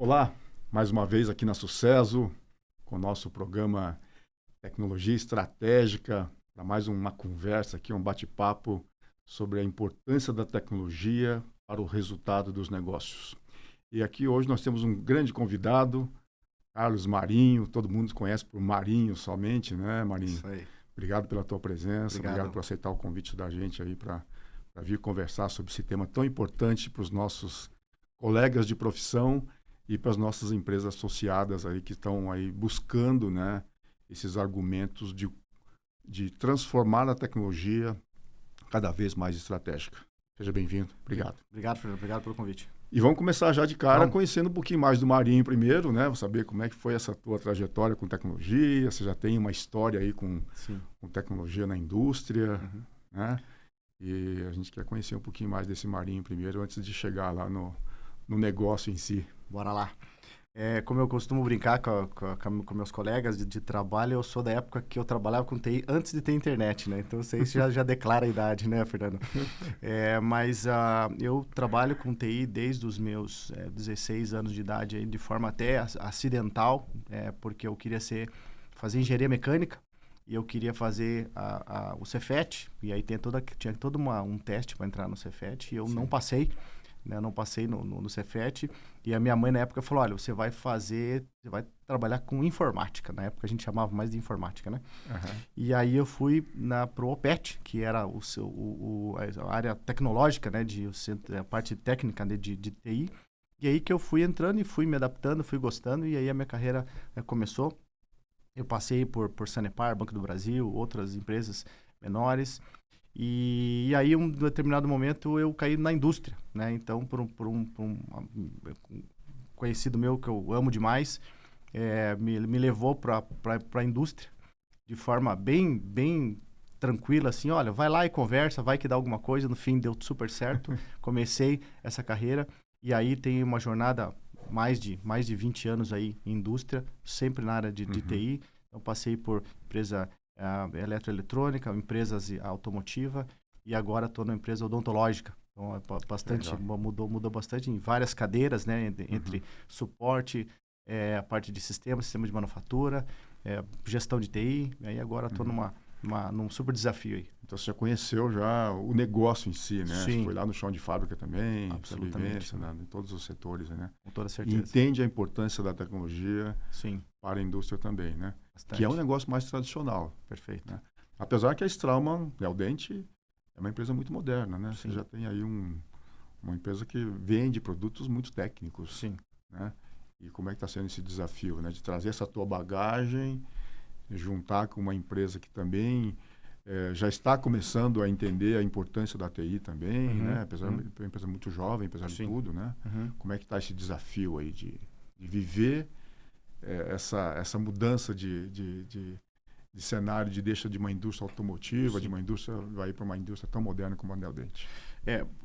Olá, mais uma vez aqui na Sucesso, com o nosso programa Tecnologia Estratégica, para mais uma conversa aqui, um bate-papo sobre a importância da tecnologia para o resultado dos negócios. E aqui hoje nós temos um grande convidado, Carlos Marinho, todo mundo conhece por Marinho somente, né, Marinho? Isso aí. Obrigado pela tua presença, obrigado por aceitar o convite da gente aí para vir conversar sobre esse tema tão importante para os nossos colegas de profissão e para as nossas empresas associadas aí que estão aí buscando, né, esses argumentos de transformar a tecnologia cada vez mais estratégica. Seja bem-vindo. Obrigado. Obrigado, Fernando. Obrigado pelo convite. E vamos começar já de cara conhecendo um pouquinho mais do Marinho primeiro, né? Vamos saber como é que foi essa tua trajetória com tecnologia. Você já tem uma história aí com tecnologia na indústria, né? E a gente quer conhecer um pouquinho mais desse Marinho primeiro, antes de chegar lá no negócio em si. Bora lá. Como eu costumo brincar com meus colegas de trabalho, eu sou da época que eu trabalhava com TI antes de ter internet, né? Então, isso já declara a idade, né, Fernando? Mas eu trabalho com TI desde os meus 16 anos de idade, aí, de forma até acidental, porque eu queria fazer engenharia mecânica e eu queria fazer o Cefet, e aí tinha todo um teste para entrar no Cefet, e eu não passei. Eu não passei no Cefet, e a minha mãe na época falou, olha, você vai trabalhar com informática. Na época a gente chamava mais de informática, né? E aí eu fui pro OPET, que era a área tecnológica, né? A parte técnica, né, de TI. E aí que eu fui entrando e fui me adaptando, fui gostando, e aí a minha carreira começou. Eu passei por Sanepar, Banco do Brasil, outras empresas menores. E aí, em um determinado momento, eu caí na indústria, né? Então, por um conhecido meu que eu amo demais, me levou para a indústria de forma bem tranquila, assim, olha, vai lá e conversa, vai que dá alguma coisa. No fim, deu super certo. Comecei essa carreira e aí tem uma jornada mais de 20 anos aí em indústria, sempre na área de TI. Eu passei por empresa eletroeletrônica, empresas automotiva, e agora estou na empresa odontológica. Então, mudou bastante em várias cadeiras, né? Entre suporte, a parte de sistema de manufatura, gestão de TI, e aí agora estou num super desafio aí. Então, você já conheceu o negócio em si, né? Sim. Você foi lá no chão de fábrica também, absolutamente, né? Em todos os setores, né? Com toda certeza. E entende a importância da tecnologia Sim. para a indústria também, né? Bastante. Que é um negócio mais tradicional. Perfeito. Né? Apesar que a Straumann Neodente é uma empresa muito moderna, né? Sim. Você já tem aí uma empresa que vende produtos muito técnicos. Sim. Né? E como é que está sendo esse desafio, né? De trazer essa tua bagagem, juntar com uma empresa que também já está começando a entender a importância da TI também, né? Apesar de uma empresa muito jovem, apesar de tudo, né? Como é que está esse desafio aí de viver essa mudança de cenário, deixa de uma indústria automotiva, de uma indústria, vai para uma indústria tão moderna como a Neodente?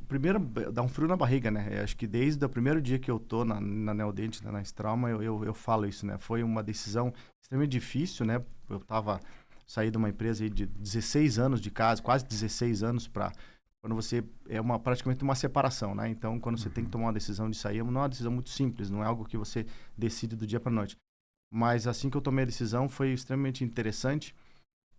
Primeiro, dá um frio na barriga, né? Acho que desde o primeiro dia que eu tô na Neodente, na Straumann, eu falo isso, né? Foi uma decisão extremamente difícil, né? Eu saí de uma empresa aí de 16 anos de casa, quase 16 anos para... Quando você... praticamente uma separação, né? Então, quando você tem que tomar uma decisão de sair, não é uma decisão muito simples, não é algo que você decide do dia para a noite. Mas assim que eu tomei a decisão, foi extremamente interessante,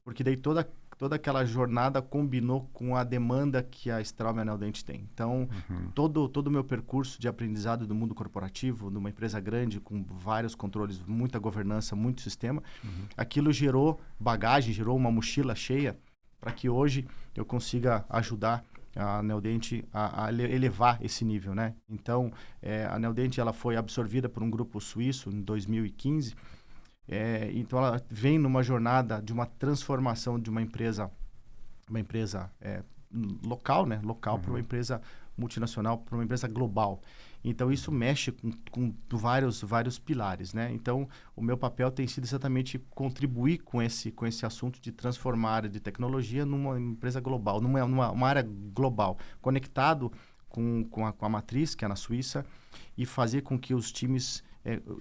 porque daí toda aquela jornada combinou com a demanda que a Straumann e a Neodente tem. Então, todo o meu percurso de aprendizado do mundo corporativo, numa empresa grande, com vários controles, muita governança, muito sistema, aquilo gerou bagagem, gerou uma mochila cheia para que hoje eu consiga ajudar a Neodente a elevar esse nível, né? Então, a Neodente ela foi absorvida por um grupo suíço em 2015. Então, ela vem numa jornada de uma transformação de uma empresa local, né? Local para uma empresa multinacional, para uma empresa global. Então, isso mexe com vários pilares, né? Então, o meu papel tem sido exatamente contribuir com esse assunto de transformar a área de tecnologia numa empresa global, numa área global, conectado com a matriz, que é na Suíça, e fazer com que os times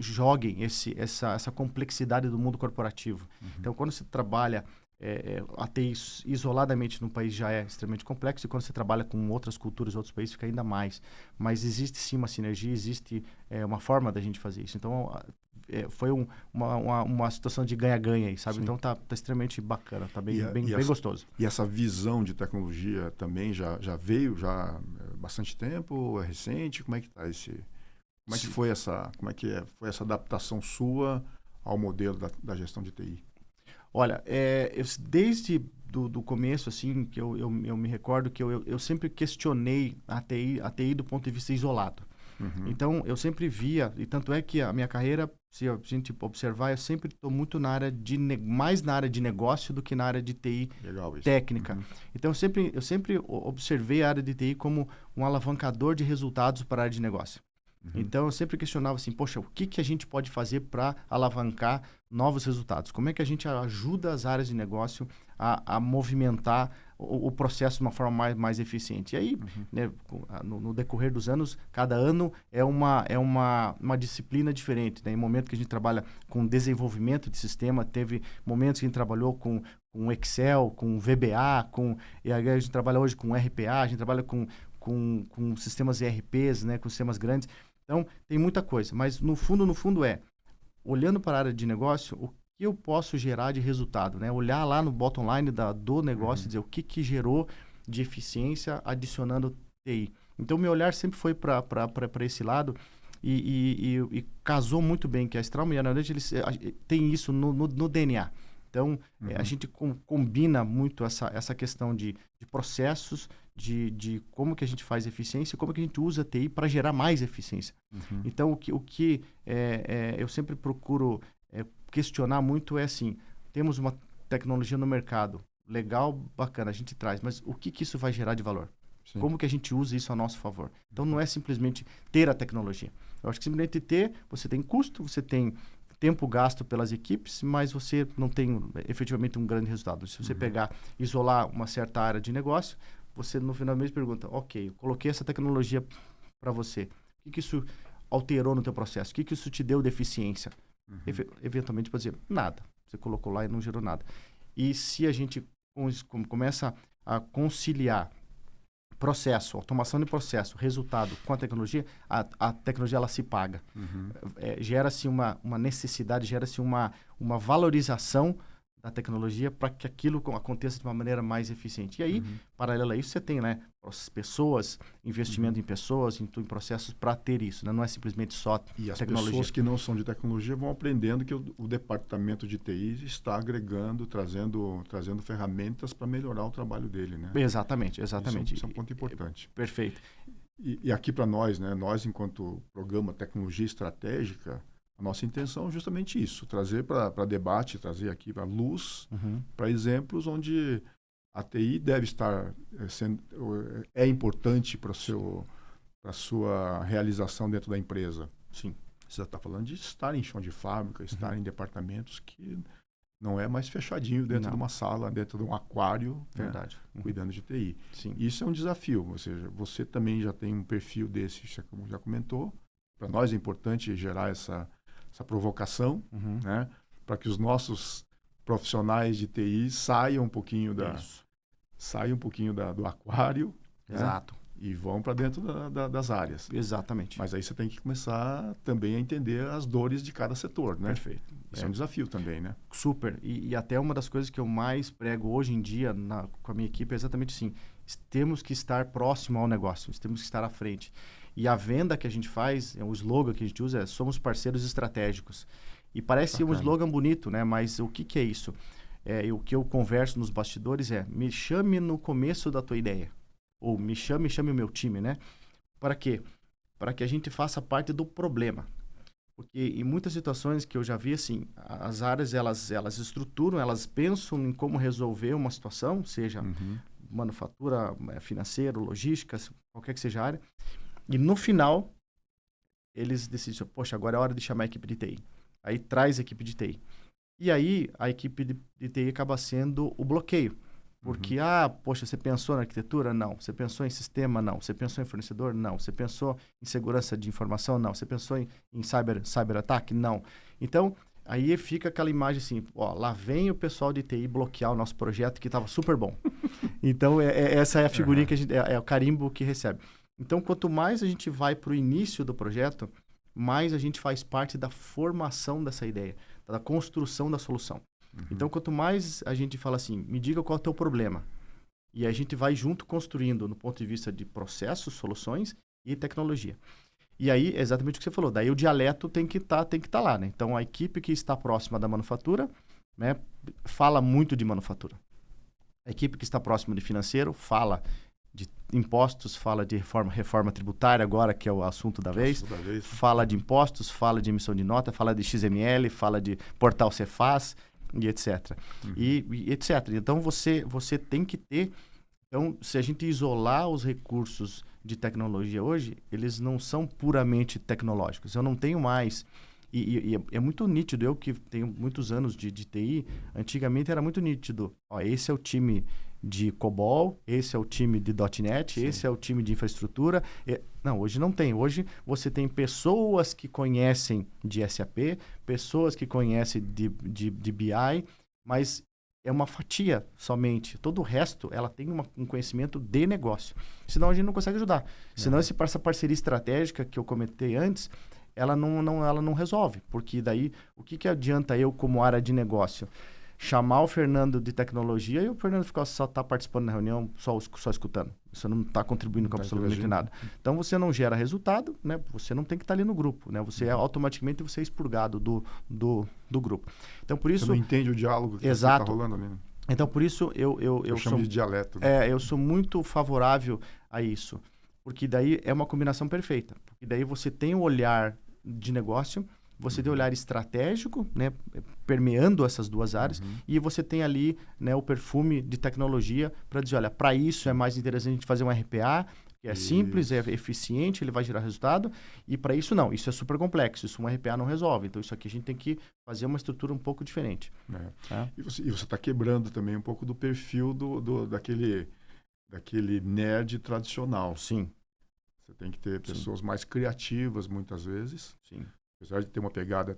joguem essa complexidade do mundo corporativo. Então, quando se trabalha a TI isoladamente no país já é extremamente complexo, e quando você trabalha com outras culturas, outros países, fica ainda mais. Mas existe sim uma sinergia, existe uma forma da gente fazer isso. Então, foi uma situação de ganha-ganha aí, sabe? Sim. Então, tá extremamente bacana, tá bem essa, gostoso. E essa visão de tecnologia também já veio há bastante tempo, é recente? Como é que tá como é que foi foi essa adaptação sua ao modelo da gestão de TI? Olha, desde do começo, assim, que eu me recordo que eu sempre questionei a TI do ponto de vista isolado. Uhum. Então, eu sempre via, e tanto é que a minha carreira, se a gente observar, eu sempre estou muito mais na área de negócio do que na área de TI técnica. Uhum. Então, eu sempre observei a área de TI como um alavancador de resultados para a área de negócio. Uhum. Então, eu sempre questionava assim, poxa, o que a gente pode fazer para alavancar novos resultados? Como é que a gente ajuda as áreas de negócio a movimentar o processo de uma forma mais eficiente? E aí, né, no decorrer dos anos, cada ano é uma disciplina diferente. Né? Em momento que a gente trabalha com desenvolvimento de sistema, teve momentos que a gente trabalhou com Excel, com VBA, e aí a gente trabalha hoje com RPA, a gente trabalha com sistemas ERPs, né, com sistemas grandes. Então, tem muita coisa, mas no fundo, olhando para a área de negócio, o que eu posso gerar de resultado, né? Olhar lá no bottom line do negócio e dizer o que gerou de eficiência adicionando TI. Então, meu olhar sempre foi para esse lado e casou muito bem, que a Straumann e a Analytics, eles têm isso no DNA. Então, a gente combina muito essa questão de processos, de como que a gente faz eficiência e como que a gente usa a TI para gerar mais eficiência. Uhum. Então, o que eu sempre procuro questionar muito é assim, temos uma tecnologia no mercado, legal, bacana, a gente traz, mas o que isso vai gerar de valor? Sim. Como que a gente usa isso a nosso favor? Então, não é simplesmente ter a tecnologia. Eu acho que simplesmente você tem custo, você tem tempo gasto pelas equipes, mas você não tem efetivamente um grande resultado. Se você isolar uma certa área de negócio, você no final do mês pergunta, ok, eu coloquei essa tecnologia para você, o que isso alterou no teu processo? O que isso te deu de eficiência? Eventualmente pode dizer, nada. Você colocou lá e não gerou nada. E se a gente começa a conciliar processo, automação de processo, resultado com a tecnologia ela se paga. Gera-se uma necessidade, gera-se uma valorização da tecnologia para que aquilo aconteça de uma maneira mais eficiente. E aí, paralelo a isso, você tem, né, pessoas, investimento em pessoas, em processos para ter isso, né? Não é simplesmente só tecnologia. E as tecnologia. Pessoas que não são de tecnologia vão aprendendo que o departamento de TI está agregando, trazendo ferramentas para melhorar o trabalho dele, né? Exatamente. Isso é um ponto importante. Perfeito. E aqui para nós, né, nós enquanto programa Tecnologia Estratégica, a nossa intenção é justamente isso, trazer para debate, trazer aqui para luz, para exemplos onde a TI deve estar é importante para a sua realização dentro da empresa. Sim. Você está falando de estar em chão de fábrica, estar em departamentos que não é mais fechadinho dentro de uma sala, dentro de um aquário, verdade, né, cuidando de TI. Sim. Isso é um desafio, ou seja, você também já tem um perfil desse, como já comentou. Para nós é importante gerar essa provocação, né, para que os nossos profissionais de TI saiam um pouquinho do aquário, exato, né, e vão para dentro das áreas. Exatamente. Mas aí você tem que começar também a entender as dores de cada setor, né? Perfeito. Isso é um desafio também, né? Super. E até uma das coisas que eu mais prego hoje em dia com a minha equipe é exatamente assim. Temos que estar próximo ao negócio, temos que estar à frente. E a venda que a gente faz, o slogan que a gente usa é somos parceiros estratégicos. E parece um slogan bonito, né? Mas o que é isso? O que eu converso nos bastidores é me chame no começo da tua ideia. Ou me chame o meu time, né? Para quê? Para que a gente faça parte do problema. Porque em muitas situações que eu já vi, assim, as áreas, elas estruturam, elas pensam em como resolver uma situação, seja manufatura, financeiro, logística, qualquer que seja a área. E no final, eles decidem, poxa, agora é hora de chamar a equipe de TI. Aí traz a equipe de TI. E aí, a equipe de TI acaba sendo o bloqueio. Porque, poxa, você pensou na arquitetura? Não. Você pensou em sistema? Não. Você pensou em fornecedor? Não. Você pensou em segurança de informação? Não. Você pensou em cyberataque? Não. Então, Aí fica aquela imagem assim, ó, lá vem o pessoal de TI bloquear o nosso projeto que estava super bom. Então, essa é a figurinha que a gente, é o carimbo que recebe. Então, quanto mais a gente vai para o início do projeto, mais a gente faz parte da formação dessa ideia, da construção da solução. Então, quanto mais a gente fala assim, me diga qual é o teu problema. E a gente vai junto construindo no ponto de vista de processos, soluções e tecnologia. E aí, exatamente o que você falou, daí o dialeto tem que tá lá, né? Então, a equipe que está próxima da manufatura, né, fala muito de manufatura. A equipe que está próxima de financeiro fala de impostos, fala de reforma tributária agora, que é o assunto da vez. Fala de impostos, fala de emissão de nota, fala de XML, fala de portal Cefaz e etc. E etc. Então, você tem que ter... Então, se a gente isolar os recursos de tecnologia hoje, eles não são puramente tecnológicos. Eu não tenho mais... E é muito nítido, eu que tenho muitos anos de TI, antigamente era muito nítido. Ó, esse é o time de COBOL, esse é o time de .NET, sim, esse é o time de infraestrutura. Não, hoje não tem. Hoje você tem pessoas que conhecem de SAP, pessoas que conhecem de BI, mas é uma fatia somente. Todo o resto, ela tem um conhecimento de negócio. Senão a gente não consegue ajudar. Senão essa parceria estratégica que eu comentei antes, ela não resolve. Porque daí, o que adianta eu, como área de negócio, chamar o Fernando de tecnologia e o Fernando só está participando da reunião, só escutando. Você não está contribuindo com absolutamente nada. Então, você não gera resultado, né? Você não tem que estar ali no grupo, né? Você automaticamente você é expurgado do grupo. Então, por isso... Você não entende o diálogo que está rolando ali, né? Então, por isso, eu chamo de dialeto. Né? Eu sou muito favorável a isso. Porque daí é uma combinação perfeita. Porque daí você tem o olhar de negócio, você tem o olhar estratégico, né, permeando essas duas áreas, e você tem ali, né, o perfume de tecnologia para dizer, olha, para isso é mais interessante a gente fazer um RPA, que é simples, é eficiente, ele vai gerar resultado, e para isso não, isso é super complexo, isso um RPA não resolve. Então, isso aqui a gente tem que fazer uma estrutura um pouco diferente. E você está quebrando também um pouco do perfil daquele nerd tradicional. Sim. Você tem que ter pessoas mais criativas, muitas vezes. Sim. Apesar de ter uma pegada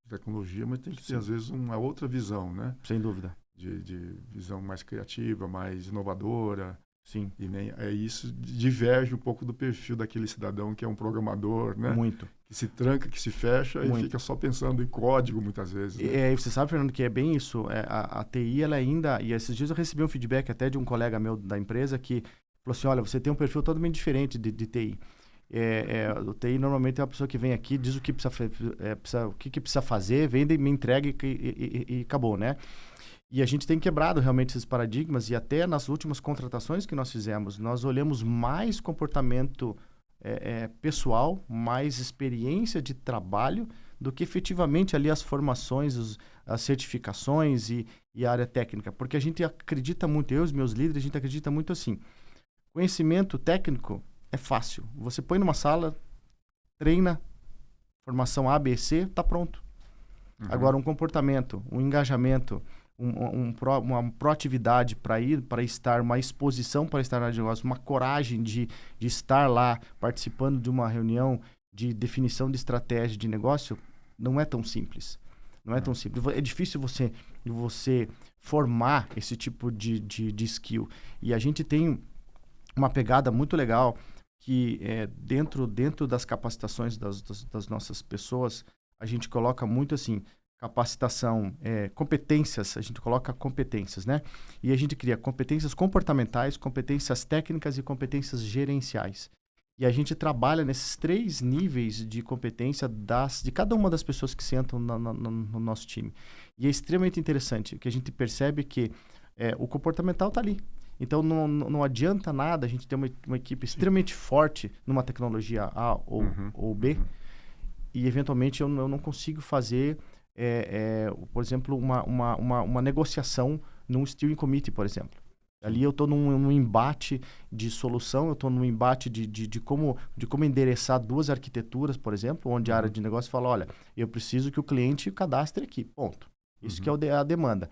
tecnologia, mas tem que ter, às vezes, uma outra visão, né? Sem dúvida. De visão mais criativa, mais inovadora. Sim. E isso diverge um pouco do perfil daquele cidadão que é um programador, né? Muito. Que se tranca, que se fecha e fica só pensando em código, muitas vezes. Né? Você sabe, Fernando, que é bem isso. A TI, ela ainda... E esses dias eu recebi um feedback até de um colega meu da empresa que falou assim, olha, você tem um perfil totalmente diferente de TI. O TI normalmente é uma pessoa que vem aqui, diz o que precisa fazer, vende, me entrega e acabou, né? E a gente tem quebrado realmente esses paradigmas e até nas últimas contratações que nós fizemos, nós olhamos mais comportamento pessoal, mais experiência de trabalho do que efetivamente ali as formações, as certificações e a área técnica. Porque a gente acredita muito, eu e os meus líderes, a gente acredita muito assim, conhecimento técnico é fácil. Você põe numa sala, treina, formação A, B, C, tá pronto. Agora, um comportamento, um engajamento, uma proatividade para estar, uma exposição para estar na negócio, uma coragem de estar lá participando de uma reunião de definição de estratégia de negócio, não é tão simples. Não é tão simples. É difícil você formar esse tipo de skill. E a gente tem uma pegada muito legal que dentro das capacitações das nossas pessoas, a gente coloca muito assim, capacitação, competências, a gente coloca competências, né? E a gente cria competências comportamentais, competências técnicas e competências gerenciais. E a gente trabalha nesses 3 níveis de competência de cada uma das pessoas que sentam no nosso time. E é extremamente interessante, que a gente percebe que o comportamental está ali. Então, não adianta nada a gente ter uma equipe extremamente forte numa tecnologia A ou B e, eventualmente, eu não consigo fazer, por exemplo, uma negociação num steering committee, por exemplo. Ali eu estou num embate de solução, eu estou num embate de como endereçar 2 arquiteturas, por exemplo, onde a área de negócio fala, olha, eu preciso que o cliente cadastre aqui, ponto. Isso que é a demanda.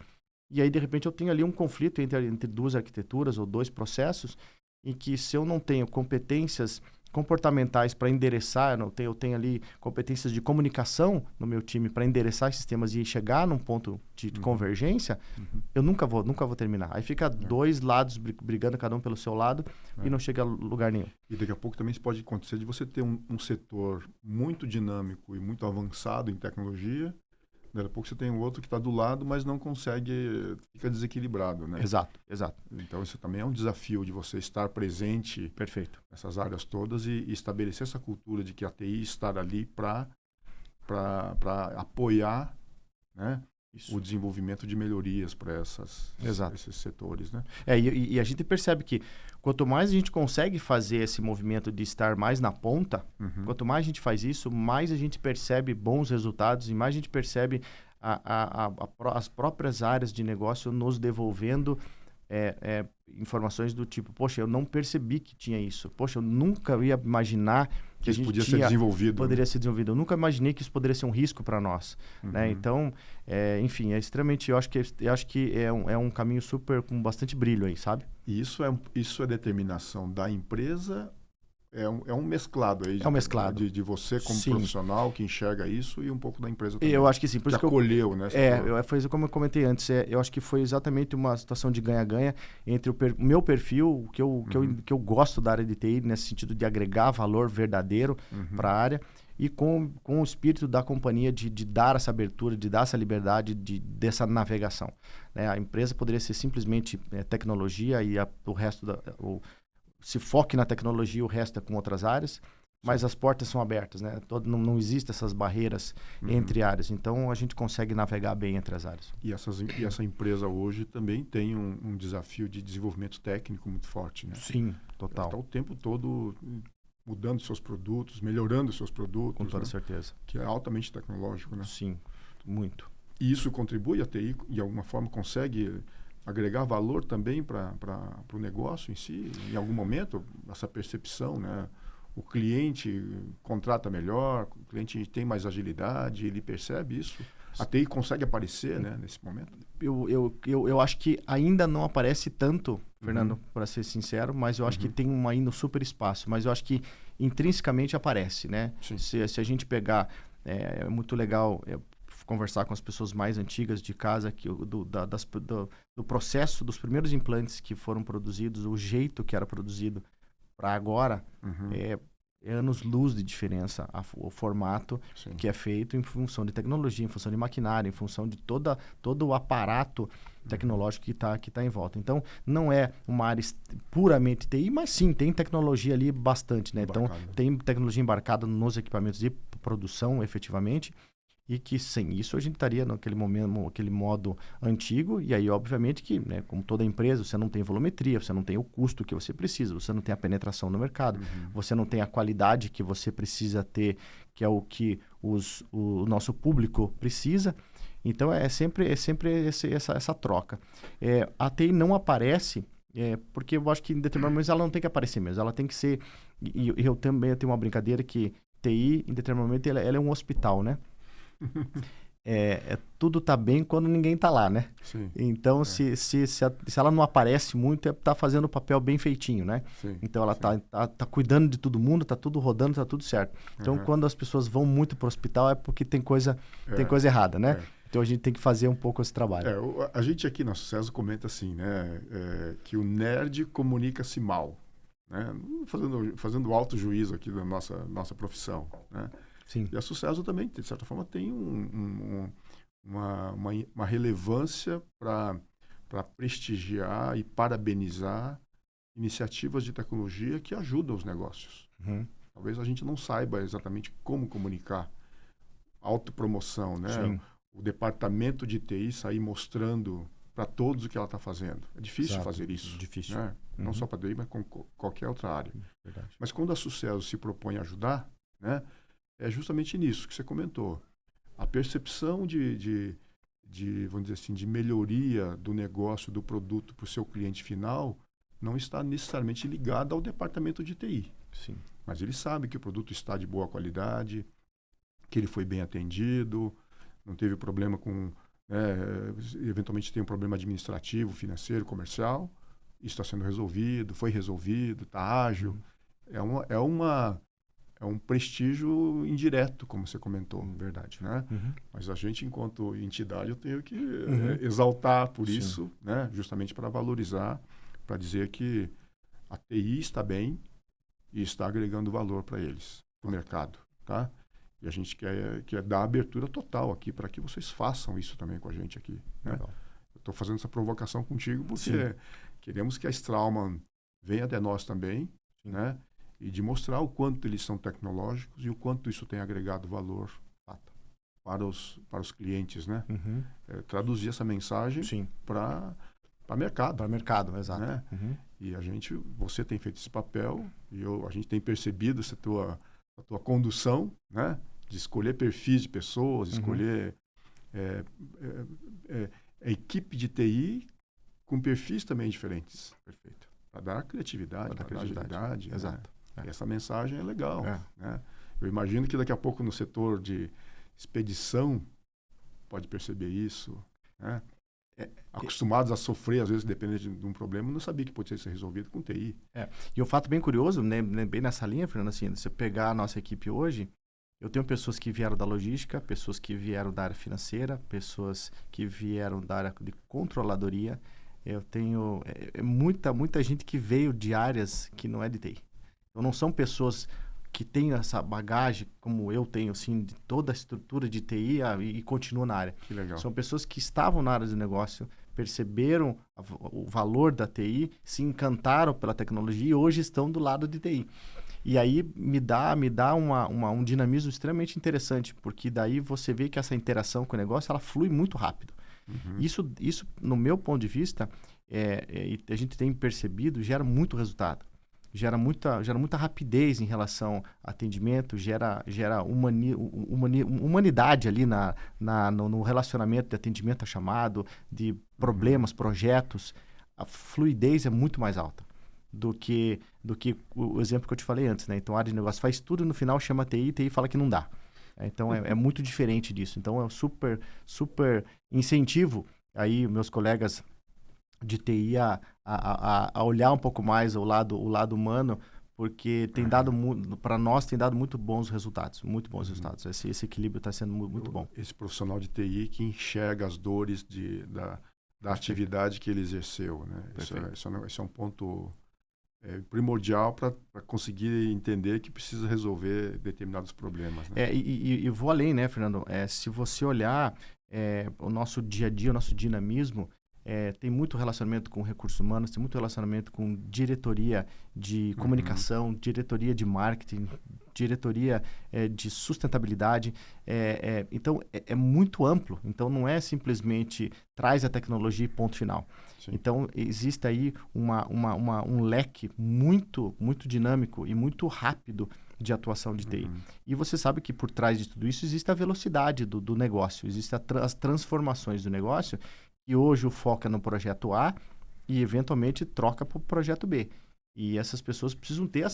E aí, de repente, eu tenho ali um conflito entre 2 arquiteturas ou 2 processos em que, se eu não tenho competências comportamentais para endereçar, eu tenho ali competências de comunicação no meu time para endereçar sistemas e chegar num ponto de convergência, eu nunca vou terminar. Aí fica dois lados brigando, cada um pelo seu lado, e não chega a lugar nenhum. E daqui a pouco também pode acontecer de você ter um setor muito dinâmico e muito avançado em tecnologia. Daqui a pouco você tem um outro que está do lado, mas não consegue, fica desequilibrado, né? Exato. Então, isso também é um desafio de você estar presente Perfeito. nessas áreas todas e estabelecer essa cultura de que a TI estar ali para apoiar, né, o desenvolvimento de melhorias para esses setores, né? E a gente percebe que quanto mais a gente consegue fazer esse movimento de estar mais na ponta, quanto mais a gente faz isso, mais a gente percebe bons resultados e mais a gente percebe as próprias áreas de negócio nos devolvendo informações do tipo, poxa, eu não percebi que tinha isso. Poxa, eu nunca ia imaginar que isso podia ser desenvolvido. Poderia ser desenvolvido. Eu nunca imaginei que isso poderia ser um risco para nós. Né? Então, enfim, é extremamente... Eu acho que é um caminho super com bastante brilho aí, sabe? E isso é determinação da empresa... É um mesclado aí. É um mesclado. De você como profissional que enxerga isso e um pouco da empresa também. Eu acho que sim. Por isso que acolheu, né? Foi como eu comentei antes. Eu acho que foi exatamente uma situação de ganha-ganha entre o meu perfil, que eu gosto da área de TI, nesse sentido de agregar valor verdadeiro para a área, e com o espírito da companhia de dar essa abertura, de dar essa liberdade dessa navegação. Né? A empresa poderia ser simplesmente tecnologia e o resto se foque na tecnologia, o resto é com outras áreas, mas as portas são abertas, né? Não existem essas barreiras entre áreas, então a gente consegue navegar bem entre as áreas. E essa empresa hoje também tem um desafio de desenvolvimento técnico muito forte, né? Sim, total. Está o tempo todo mudando seus produtos, melhorando seus produtos. Com toda certeza. Que é altamente tecnológico, né? Sim, muito. E isso contribui, a TI, de alguma forma, consegue agregar valor também para o negócio em si, em algum momento, essa percepção, né? O cliente contrata melhor, o cliente tem mais agilidade, ele percebe isso. A TI consegue aparecer, né, nesse momento? Eu acho que ainda não aparece tanto, Fernando, para ser sincero, mas eu acho que tem ainda um super espaço, mas eu acho que intrinsecamente aparece, né? Se a gente pegar, é muito legal... conversar com as pessoas mais antigas de casa do processo dos primeiros implantes que foram produzidos, o jeito que era produzido para agora, é anos-luz de diferença o formato que é feito em função de tecnologia, em função de maquinário, em função de todo o aparato tecnológico que tá em volta. Então, não é uma área puramente TI, mas sim, tem tecnologia ali bastante, né? Então, tem tecnologia embarcada nos equipamentos de produção, efetivamente, e que sem isso a gente estaria naquele momento, aquele modo antigo, e aí obviamente que, né, como toda empresa, você não tem volumetria, você não tem o custo que você precisa, você não tem a penetração no mercado, você não tem a qualidade que você precisa ter, que é o que o nosso público precisa. Então é sempre essa troca. A TI não aparece, porque eu acho que em determinados momentos ela não tem que aparecer mesmo, ela tem que ser... E eu também tenho uma brincadeira que TI, em determinado momento, ela é um hospital, né? Tudo tá bem quando ninguém tá lá, né? Sim, então, se ela não aparece muito, tá fazendo o papel bem feitinho, né? Então, ela tá cuidando de todo mundo, tá tudo rodando, tá tudo certo. Então, quando as pessoas vão muito pro hospital, é porque tem coisa errada, né? Então, a gente tem que fazer um pouco esse trabalho. A gente aqui na Sucesso comenta assim, né? Que o nerd comunica-se mal, né? Fazendo alto juízo aqui da nossa profissão, né? Sim. E a Sucesso também, de certa forma, tem uma relevância para prestigiar e parabenizar iniciativas de tecnologia que ajudam os negócios. Talvez a gente não saiba exatamente como comunicar. Autopromoção, né? Sim. O departamento de TI sair mostrando para todos o que ela está fazendo. É difícil fazer isso. Difícil. Né? Não só para TI, mas com qualquer outra área. Verdade. Mas quando a Sucesso se propõe a ajudar, né? É justamente nisso que você comentou. A percepção vamos dizer assim, de melhoria do negócio, do produto para o seu cliente final, não está necessariamente ligada ao departamento de TI. Sim. Mas ele sabe que o produto está de boa qualidade, que ele foi bem atendido, não teve problema com... eventualmente tem um problema administrativo, financeiro, comercial, isso está sendo resolvido, foi resolvido, está ágil. é um prestígio indireto, como você comentou. Verdade. Né? Uhum. Mas a gente, enquanto entidade, eu tenho que Uhum. exaltar por Sim. isso, né? Justamente para valorizar, para dizer que a TI está bem e está agregando valor para eles, para o mercado. Tá? E a gente quer dar abertura total aqui para que vocês façam isso também com a gente aqui. Né? Legal. Eu estou fazendo essa provocação contigo porque Sim. queremos que a Straumann venha de nós também, Sim. né? E de mostrar o quanto eles são tecnológicos e o quanto isso tem agregado valor para os clientes, né? Uhum. Traduzir essa mensagem Sim. para mercado. Para mercado, exato. Né? Uhum. E você tem feito esse papel e a gente tem percebido essa tua condução, né? De escolher perfis de pessoas, escolher a equipe de TI com perfis também diferentes. Perfeito. Para dar criatividade, para dar agilidade. Exato. Né? Essa mensagem é legal. É. Né? Eu imagino que daqui a pouco no setor de expedição pode perceber isso. Né? Acostumados a sofrer, às vezes, dependendo de um problema, não sabia que podia ser resolvido com TI. E um fato bem curioso, né, bem nessa linha, Fernando, assim, se você pegar a nossa equipe hoje, eu tenho pessoas que vieram da logística, pessoas que vieram da área financeira, pessoas que vieram da área de controladoria. Eu tenho muita gente que veio de áreas que não é de TI. Então, não são pessoas que têm essa bagagem, como eu tenho, assim, de toda a estrutura de TI e continuam na área. Que legal. São pessoas que estavam na área de negócio, perceberam o valor da TI, se encantaram pela tecnologia e hoje estão do lado de TI. E aí me dá um dinamismo extremamente interessante, porque daí você vê que essa interação com o negócio, ela flui muito rápido. Uhum. Isso, no meu ponto de vista, e a gente tem percebido, gera muito resultado. Gera muita rapidez em relação a atendimento, gera humanidade ali no relacionamento de atendimento a chamado, de problemas, projetos. A fluidez é muito mais alta do que o exemplo que eu te falei antes, né? Então, a área de negócio faz tudo e no final chama a TI e TI fala que não dá. Então, é muito diferente disso. Então, é um super incentivo aí meus colegas de TI a olhar um pouco mais o lado humano, porque tem dado para nós tem dado muito bons resultados. Esse equilíbrio está sendo muito bom. Esse profissional de TI que enxerga as dores da atividade que ele exerceu, né? Isso é um ponto primordial para conseguir entender que precisa resolver determinados problemas. Né? E vou além, né, Fernando? Se você olhar o nosso dia a dia, o nosso dinamismo, tem muito relacionamento com recursos humanos, tem muito relacionamento com diretoria de comunicação, diretoria de marketing, diretoria de sustentabilidade. Então, é muito amplo. Então, não é simplesmente traz a tecnologia e ponto final. Sim. Então, existe aí um leque muito dinâmico e muito rápido de atuação de TI. E você sabe que por trás de tudo isso existe a velocidade do negócio, existem as transformações do negócio, e hoje o foco é no projeto A e eventualmente troca para o projeto B. E essas pessoas precisam ter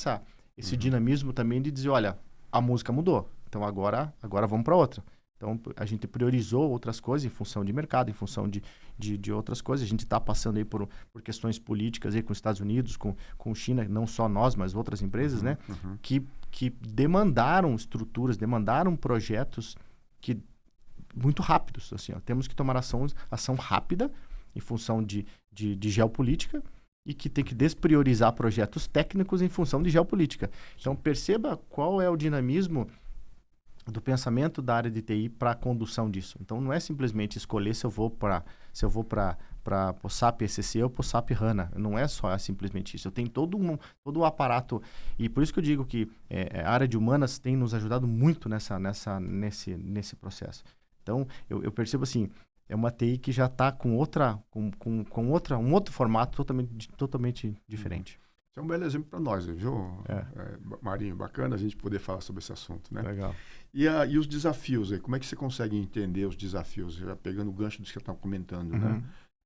esse dinamismo também de dizer, olha, a música mudou, então agora vamos para outra. Então, a gente priorizou outras coisas em função de mercado, em função de outras coisas. A gente está passando aí por questões políticas aí com os Estados Unidos, com China, não só nós, mas outras empresas, né? Que demandaram estruturas, demandaram projetos muito rápidos. Assim, ó. Temos que tomar ação rápida em função de geopolítica e que tem que despriorizar projetos técnicos em função de geopolítica. Então, perceba qual é o dinamismo do pensamento da área de TI para a condução disso. Então, não é simplesmente escolher se eu vou para o SAP ECC ou para o SAP HANA. Não é só simplesmente isso. Eu tenho todo o aparato. E por isso que eu digo que a área de humanas tem nos ajudado muito nesse processo. Então, eu percebo assim, é uma TI que já está com um outro formato totalmente diferente. Isso é um belo exemplo para nós, viu, Marinho? Bacana a gente poder falar sobre esse assunto, né? Legal. E os desafios aí? Como é que você consegue entender os desafios? Já pegando o gancho do que você estava comentando, né?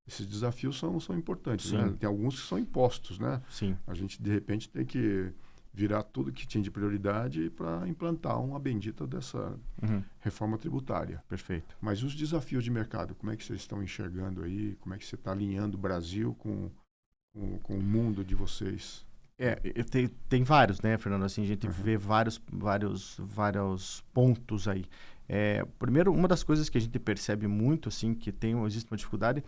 Esses desafios são importantes, né? Tem alguns que são impostos, né? Sim. A gente, de repente, tem que virar tudo que tinha de prioridade para implantar uma bendita dessa reforma tributária. Perfeito. Mas os desafios de mercado, como é que vocês estão enxergando aí? Como é que você está alinhando o Brasil com o mundo de vocês? Tem vários, né, Fernando? Assim, a gente vê vários pontos aí. Primeiro, uma das coisas que a gente percebe muito, assim, que existe uma dificuldade,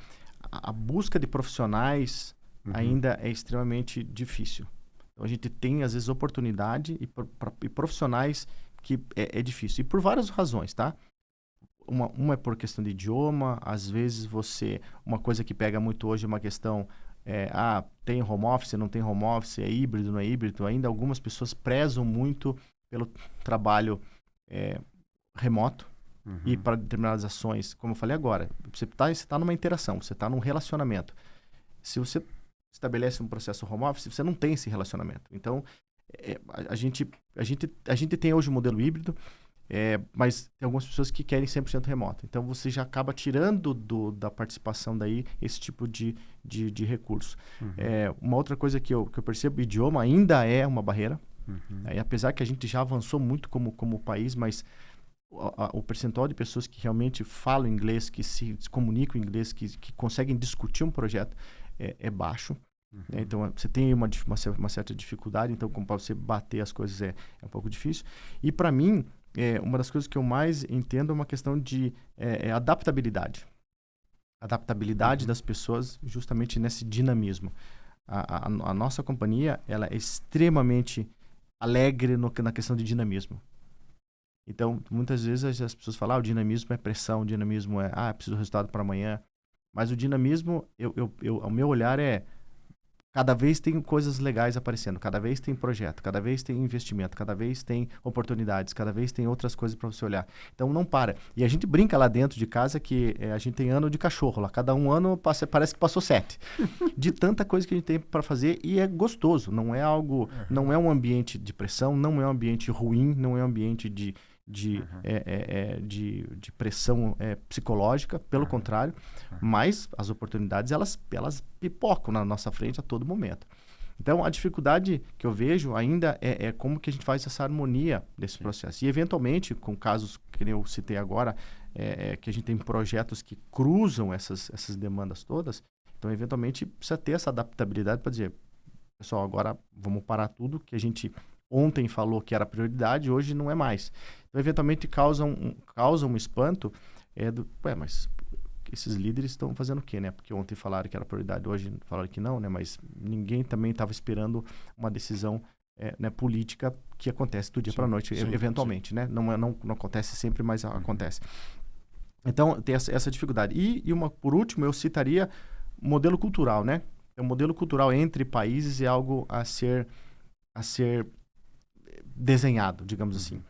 a busca de profissionais ainda é extremamente difícil. Então, a gente tem, às vezes, oportunidade e profissionais que é difícil. E por várias razões, tá? Uma é por questão de idioma, às vezes uma coisa que pega muito hoje é uma questão, tem home office, não tem home office, é híbrido, não é híbrido. Ainda algumas pessoas prezam muito pelo trabalho remoto e para determinadas ações, como eu falei agora, você tá numa interação, você está num relacionamento. Se você estabelece um processo home office, você não tem esse relacionamento. Então, a gente tem hoje o modelo híbrido, mas tem algumas pessoas que querem 100% remoto. Então, você já acaba tirando da participação daí esse tipo de recurso. Uma outra coisa que eu percebo, o idioma ainda é uma barreira. Apesar que a gente já avançou muito como país, mas o percentual de pessoas que realmente falam inglês, que se comunicam em inglês, que conseguem discutir um projeto é baixo. Então, você tem uma certa dificuldade. Então, como para você bater as coisas é um pouco difícil. E, para mim, uma das coisas que eu mais entendo é uma questão de adaptabilidade. Adaptabilidade das pessoas justamente nesse dinamismo. A nossa companhia ela é extremamente alegre na questão de dinamismo. Então, muitas vezes as pessoas falam, o dinamismo é pressão, o dinamismo preciso do resultado para amanhã. Mas o dinamismo, ao meu olhar, cada vez tem coisas legais aparecendo, cada vez tem projeto, cada vez tem investimento, cada vez tem oportunidades, cada vez tem outras coisas para você olhar. Então, não para. E a gente brinca lá dentro de casa que a gente tem ano de cachorro lá. Cada ano parece que passou 7. De tanta coisa que a gente tem para fazer e é gostoso. Não é algo... Não é um ambiente de pressão, não é um ambiente ruim, não é um ambiente de pressão psicológica, pelo contrário, mas as oportunidades elas pipocam na nossa frente a todo momento. Então, a dificuldade que eu vejo ainda é como que a gente faz essa harmonia desse processo. E, eventualmente, com casos que eu citei agora, que a gente tem projetos que cruzam essas demandas todas, então, eventualmente, precisa ter essa adaptabilidade para dizer, pessoal, agora vamos parar tudo que a gente ontem falou que era prioridade, hoje não é mais. Então, eventualmente, causa um espanto mas esses líderes estão fazendo o quê, né? Porque ontem falaram que era prioridade, hoje falaram que não, né? Mas ninguém também estava esperando uma decisão política que acontece do dia para a noite, eventualmente, né? Não acontece sempre, mas acontece. Então, tem essa dificuldade. E por último, eu citaria o modelo cultural, né? O modelo cultural entre países é algo a ser desenhado, digamos assim.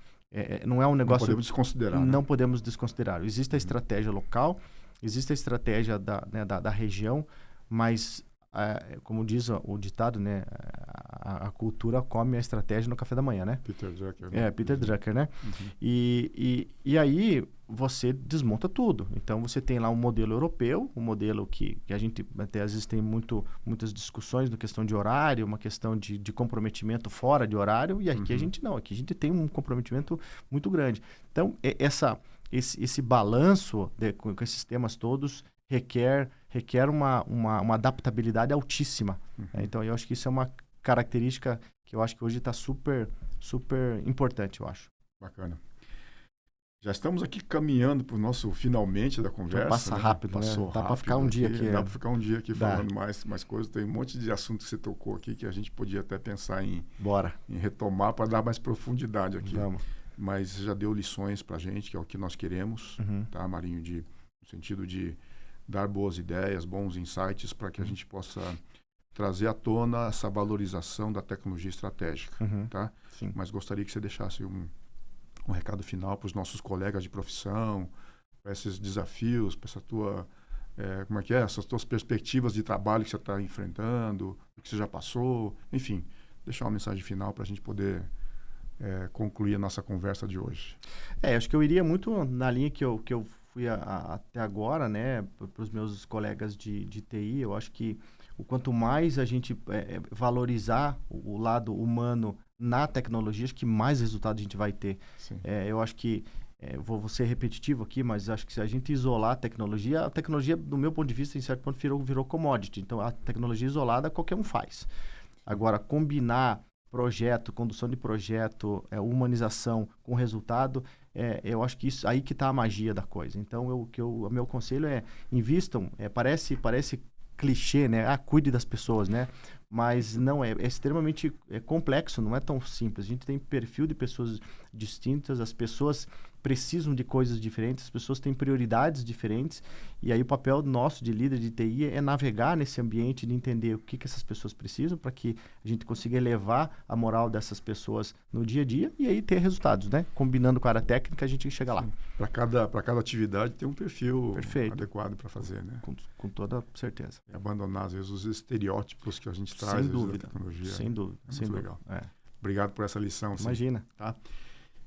Não é um negócio... Não podemos desconsiderar. Não podemos desconsiderar. Existe a estratégia local, existe a estratégia da região, mas, como diz o ditado, né? A cultura come a estratégia no café da manhã, né? Peter Drucker. Né? Peter Drucker, né? E aí você desmonta tudo. Então, você tem lá um modelo europeu, um modelo que a gente até às vezes tem muitas discussões na questão de horário, uma questão de comprometimento fora de horário, e aqui a gente não. Aqui a gente tem um comprometimento muito grande. Então, esse balanço com esses temas todos requer uma adaptabilidade altíssima. Então, eu acho que isso é uma característica que eu acho que hoje está super, super importante, eu acho. Bacana. Já estamos aqui caminhando para o nosso finalmente da conversa. Passa rápido, Passou né? Dá para ficar um dia aqui. Dá para ficar um dia aqui falando mais coisas. Tem um monte de assunto que você tocou aqui que a gente podia até pensar em retomar para dar mais profundidade aqui. Vamos. Mas já deu lições para a gente, que é o que nós queremos, tá, Marinho? No sentido de dar boas ideias, bons insights para que a gente possa trazer à tona essa valorização da tecnologia estratégica, tá? Sim. Mas gostaria que você deixasse um recado final para os nossos colegas de profissão, para esses desafios, para essa tua, essas tuas perspectivas de trabalho que você está enfrentando, o que você já passou, enfim, deixar uma mensagem final para a gente poder concluir a nossa conversa de hoje. Acho que eu iria muito na linha que eu fui até agora, né, para os meus colegas de TI. Eu acho que o quanto mais a gente valorizar o lado humano na tecnologia, acho que mais resultado a gente vai ter. Eu acho que, vou ser repetitivo aqui, mas acho que se a gente isolar a tecnologia, do meu ponto de vista, em certo ponto, virou commodity. Então, a tecnologia isolada, qualquer um faz. Agora, combinar projeto, condução de projeto, humanização com resultado, eu acho que isso aí que está a magia da coisa. Então, o meu conselho é invistam, parece clichê, né? Cuide das pessoas, né? Mas não é extremamente complexo, não é tão simples. A gente tem perfil de pessoas distintas, as pessoas precisam de coisas diferentes, as pessoas têm prioridades diferentes, e aí o papel nosso de líder de TI é navegar nesse ambiente, de entender o que essas pessoas precisam para que a gente consiga elevar a moral dessas pessoas no dia a dia e aí ter resultados, né? Combinando com a área técnica, a gente chega lá. Para cada atividade tem um perfil adequado para fazer, né? Com toda certeza. E abandonar, às vezes, os estereótipos que a gente traz da tecnologia. Sem dúvida. Muito legal. Obrigado por essa lição. Imagina. Tá?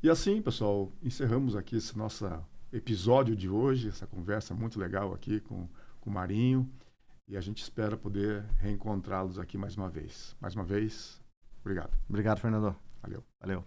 E assim, pessoal, encerramos aqui esse nosso episódio de hoje, essa conversa muito legal aqui com o Marinho. E a gente espera poder reencontrá-los aqui mais uma vez. Mais uma vez, obrigado. Obrigado, Fernando. Valeu. Valeu.